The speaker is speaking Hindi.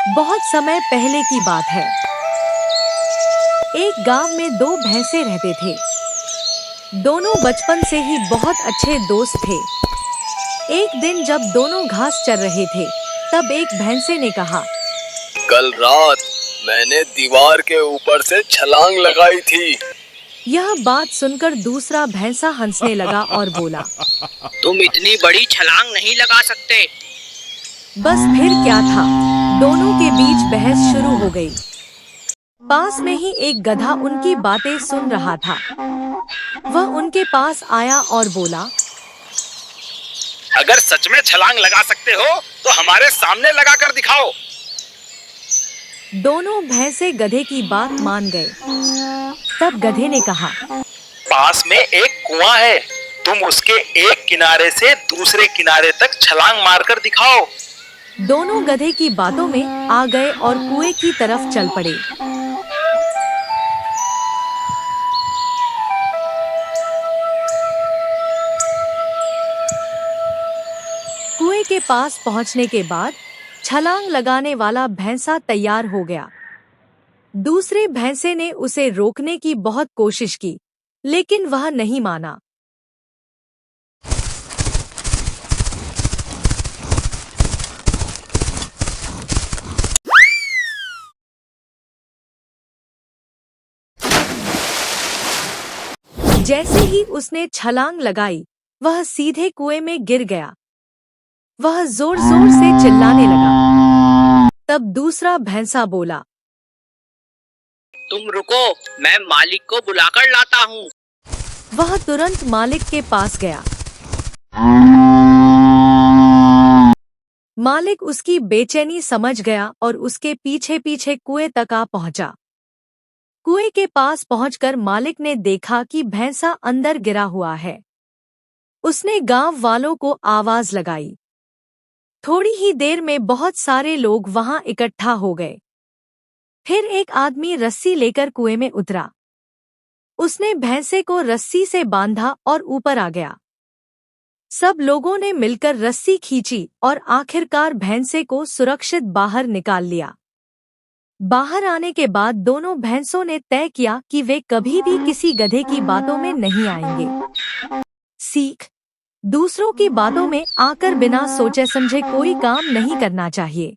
बहुत समय पहले की बात है। एक गांव में दो भैंसे रहते थे। दोनों बचपन से ही बहुत अच्छे दोस्त थे। एक दिन जब दोनों घास चर रहे थे, तब एक भैंसे ने कहा, कल रात मैंने दीवार के ऊपर से छलांग लगाई थी। यह बात सुनकर दूसरा भैंसा हंसने लगा और बोला, तुम इतनी बड़ी छलांग नहीं लगा सकते। बस फिर क्या था, दोनों के बीच बहस शुरू हो गई। पास में ही एक गधा उनकी बातें सुन रहा था। वह उनके पास आया और बोला, अगर सच में छलांग लगा सकते हो तो हमारे सामने लगा कर दिखाओ। दोनों भैंसे गधे की बात मान गए। तब गधे ने कहा, पास में एक कुआं है, तुम उसके एक किनारे से दूसरे किनारे तक छलांग मारकर दिखाओ। दोनों गधे की बातों में आ गए और कुएं की तरफ चल पड़े। कुएं के पास पहुंचने के बाद छलांग लगाने वाला भैंसा तैयार हो गया। दूसरे भैंसे ने उसे रोकने की बहुत कोशिश की, लेकिन वह नहीं माना। जैसे ही उसने छलांग लगाई, वह सीधे कुएं में गिर गया। वह जोर जोर से चिल्लाने लगा। तब दूसरा भैंसा बोला, तुम रुको, मैं मालिक को बुलाकर लाता हूँ। वह तुरंत मालिक के पास गया। मालिक उसकी बेचैनी समझ गया और उसके पीछे पीछे कुएं तक आ पहुंचा। कुएं के पास पहुंचकर मालिक ने देखा कि भैंसा अंदर गिरा हुआ है। उसने गांव वालों को आवाज लगाई। थोड़ी ही देर में बहुत सारे लोग वहां इकट्ठा हो गए। फिर एक आदमी रस्सी लेकर कुएं में उतरा। उसने भैंसे को रस्सी से बांधा और ऊपर आ गया। सब लोगों ने मिलकर रस्सी खींची और आखिरकार भैंसे को सुरक्षित बाहर निकाल लिया। बाहर आने के बाद दोनों भैंसों ने तय किया कि वे कभी भी किसी गधे की बातों में नहीं आएंगे। सीख: दूसरों की बातों में आकर बिना सोचे समझे कोई काम नहीं करना चाहिए।